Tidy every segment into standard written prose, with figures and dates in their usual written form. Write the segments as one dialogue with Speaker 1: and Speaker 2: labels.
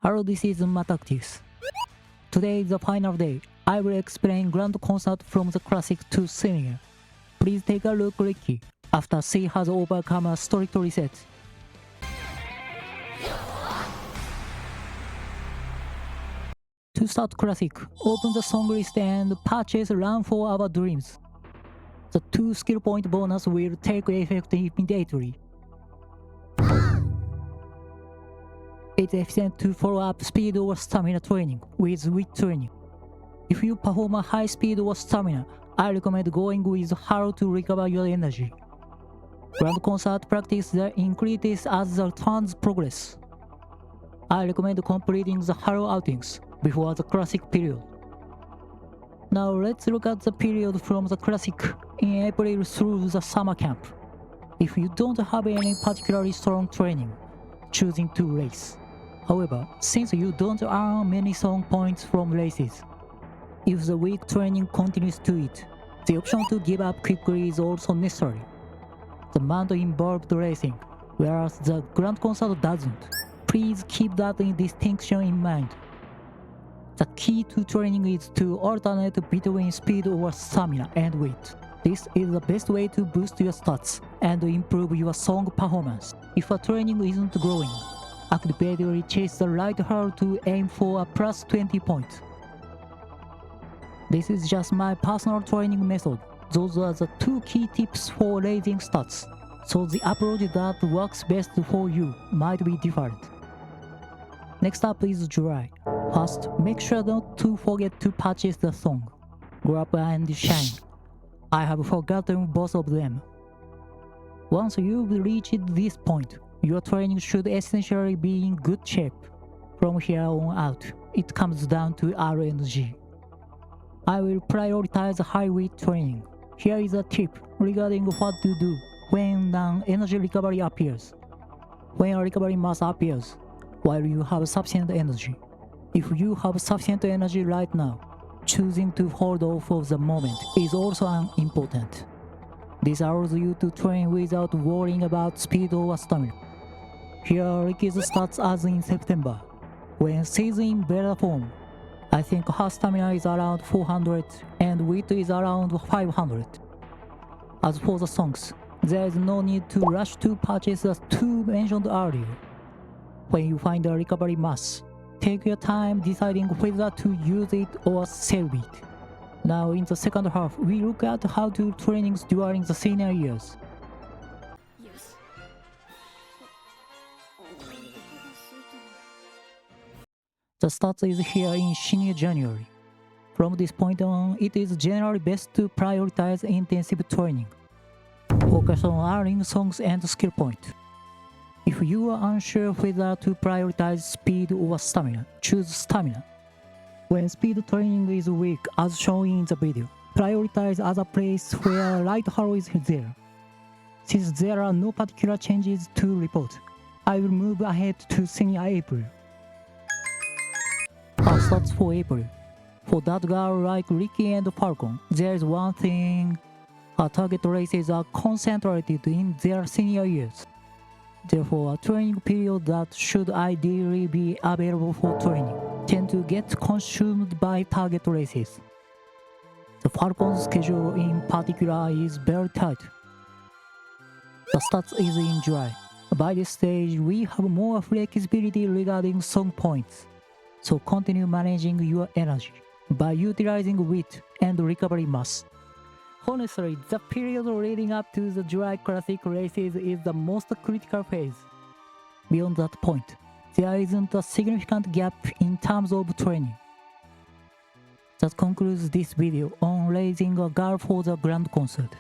Speaker 1: Hello, this is Uma Tactics. Today is the final day. I will explain Grand Concert from the Classic to Senior. Please take a look, Ricky, after C has overcome a strict reset. To start Classic, open the song list and purchase Run for Our Dreams. The 2 skill point bonus will take effect immediately. It's efficient to follow up speed or stamina training with wit training. If you perform a high speed or stamina, I recommend going with Halo to recover your energy. Grand Concert practice that increases as the turns progress. I recommend completing the Halo outings before the Classic period. Now let's look at the period from the Classic in April through the summer camp. If you don't have any particularly strong training, choosing to race. However, since you don't earn many song points from races, if the weak training continues to it, the option to give up quickly is also necessary. The month involved racing, whereas the Grand Concert doesn't. Please keep that distinction in mind. The key to training is to alternate between speed or stamina and weight. This is the best way to boost your stats and improve your song performance. If a training isn't growing, actively chase the right hurdle to aim for a plus 20 points. This is just my personal training method. Those are the 2 key tips for raising stats, so the approach that works best for you might be different. Next up is July. First, make sure not to forget to purchase the song, Grab and Shine. I have forgotten both of them. Once you've reached this point, your training should essentially be in good shape. From here on out, it comes down to RNG. I will prioritize high weight training. Here is a tip regarding what to do when an energy recovery appears. When a recovery mass appears, while you have sufficient energy. If you have sufficient energy right now, choosing to hold off of the moment is also important. This allows you to train without worrying about speed or stamina. Here Ricky's stats as in September. When she's in better form, I think her stamina is around 400 and wit is around 500. As for the songs, there is no need to rush to purchase the 2 mentioned earlier. When you find a recovery mass, take your time deciding whether to use it or save it. Now in the second half, we look at how to trainings during the senior years. The start is here in senior January. From this point on, it is generally best to prioritize intensive training. Focus on earning songs and skill point. If you are unsure whether to prioritize speed or stamina, choose stamina. When speed training is weak as shown in the video, prioritize other place where light halo is there. Since there are no particular changes to report, I will move ahead to senior April. First stats for April. For that girl like Ricky and Falcon, there is one thing. Her target races are concentrated in their senior years. Therefore, a training period that should ideally be available for training tend to get consumed by target races. The Falcon's schedule in particular is very tight. The stats is in July. By this stage, we have more flexibility regarding song points. So continue managing your energy by utilizing wit and recovery mass. Honestly, the period leading up to the July Classic races is the most critical phase. Beyond that point, there isn't a significant gap in terms of training. That concludes this video on raising a girl for the Grand Concert.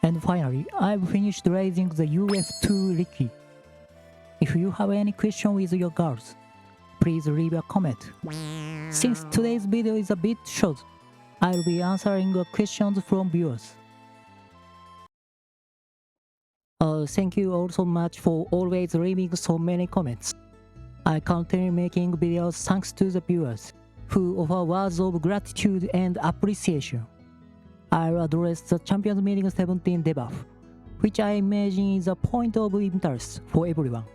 Speaker 1: And finally, I've finished raising the UF2 Ricky. If you have any question with your girls, please leave a comment. Since today's video is a bit short, I'll be answering questions from viewers. Thank you all so much for always leaving so many comments. I continue making videos thanks to the viewers, who offer words of gratitude and appreciation. I'll address the Champions Meeting 17 debuff, which I imagine is a point of interest for everyone.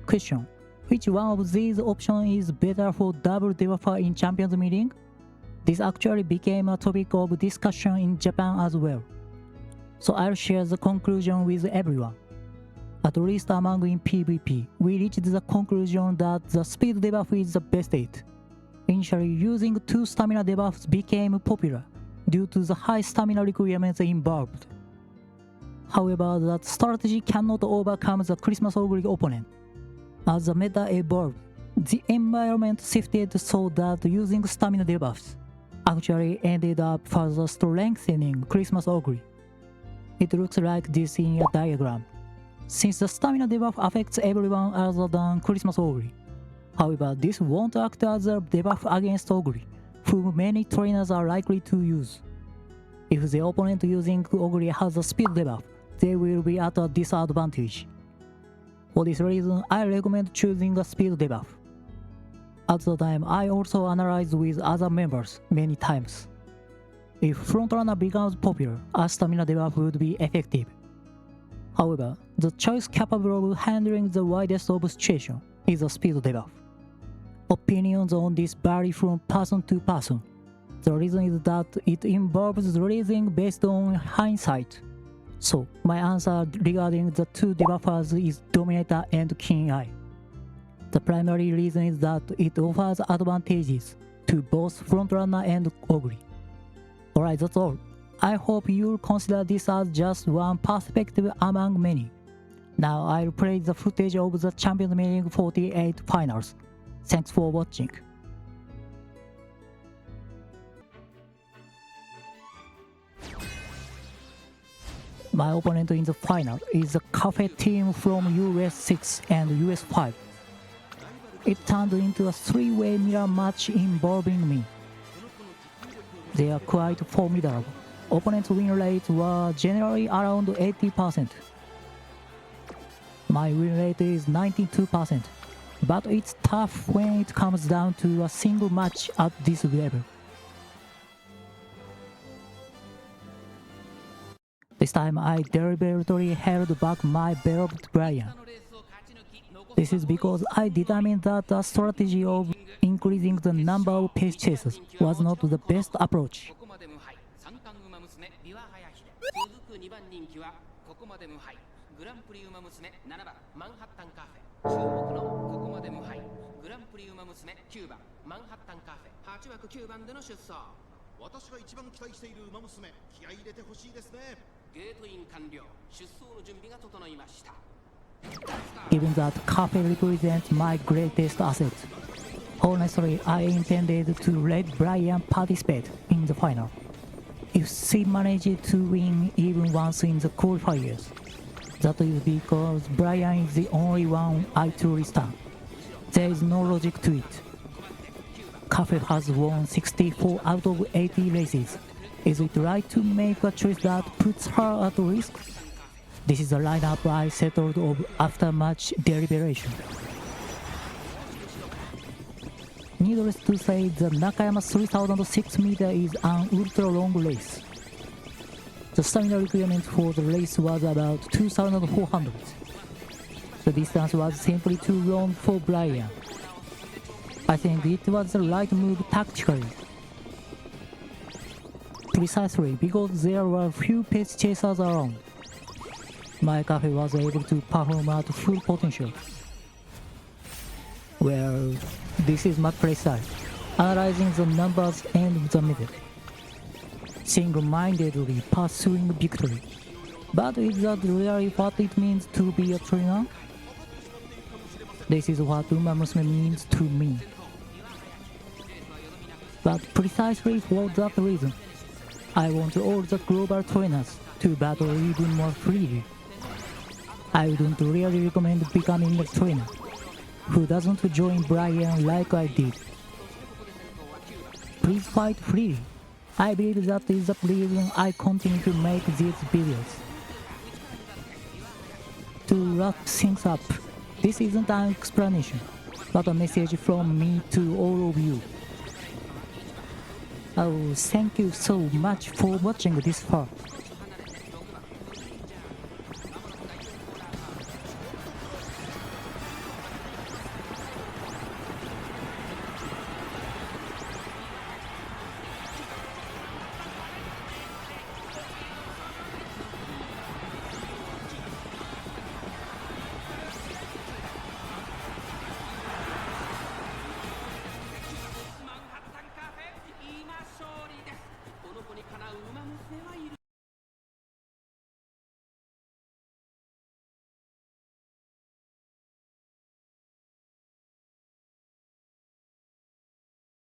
Speaker 1: Question: Which one of these options is better for double debuffer in Champions Meeting? This actually became a topic of discussion in Japan as well. So I'll share the conclusion with everyone. At least among in PvP, we reached the conclusion that the speed debuff is the best hit. Initially, using 2 stamina debuffs became popular due to the high stamina requirements involved. However, that strategy cannot overcome the Christmas Ogre opponent. As the meta evolved, the environment shifted so that using stamina debuffs actually ended up further strengthening Christmas Ogre. It looks like this in a diagram. Since the stamina debuff affects everyone other than Christmas Ogre. However, this won't act as a debuff against Ogre, whom many trainers are likely to use. If the opponent using Ogre has a speed debuff, they will be at a disadvantage. For this reason, I recommend choosing a speed debuff. At the time, I also analyzed with other members many times. If frontrunner becomes popular, a stamina debuff would be effective. However, the choice capable of handling the widest of situations is a speed debuff. Opinions on this vary from person to person. The reason is that it involves reasoning based on hindsight. So, my answer regarding the 2 debuffers is Dominator and Keen Eye. The primary reason is that it offers advantages to both frontrunner and Ogre. Alright, that's all. I hope you'll consider this as just one perspective among many. Now I'll play the footage of the Champions Meeting 48 finals. Thanks for watching. My opponent in the final is the Cafe team from US 6 and US 5. It turned into a 3-way mirror match involving me. They are quite formidable. Opponent's win rates were generally around 80%. My win rate is 92%, but it's tough when it comes down to a single match at this level. This time I deliberately held back my beloved Brian. This is because I determined that the strategy of increasing the number of pace chasers was not the best approach. Given that Cafe represents my greatest asset, honestly, I intended to let Brian participate in the final. If she managed to win even once in the qualifiers, that is because Brian is the only one I truly stand. There is no logic to it. Cafe has won 64 out of 80 races. Is it right to make a choice that puts her at risk? This is the lineup I settled on after much deliberation. Needless to say, the Nakayama 3006 meter is an ultra-long race. The stamina requirement for the race was about 2,400. The distance was simply too long for Brian. I think it was the right move tactically. Precisely because there were few pace chasers around, my Cafe was able to perform at full potential. Well, this is my playstyle, analyzing the numbers and the method, single-mindedly pursuing victory. But is that really what it means to be a trainer? This is what Uma Musume means to me. But precisely for that reason, I want all the global trainers to battle even more freely. I wouldn't really recommend becoming a trainer who doesn't join Brian like I did. Please fight freely. I believe that is the reason I continue to make these videos. To wrap things up, this isn't an explanation, but a message from me to all of you. Oh, thank you so much for watching this far.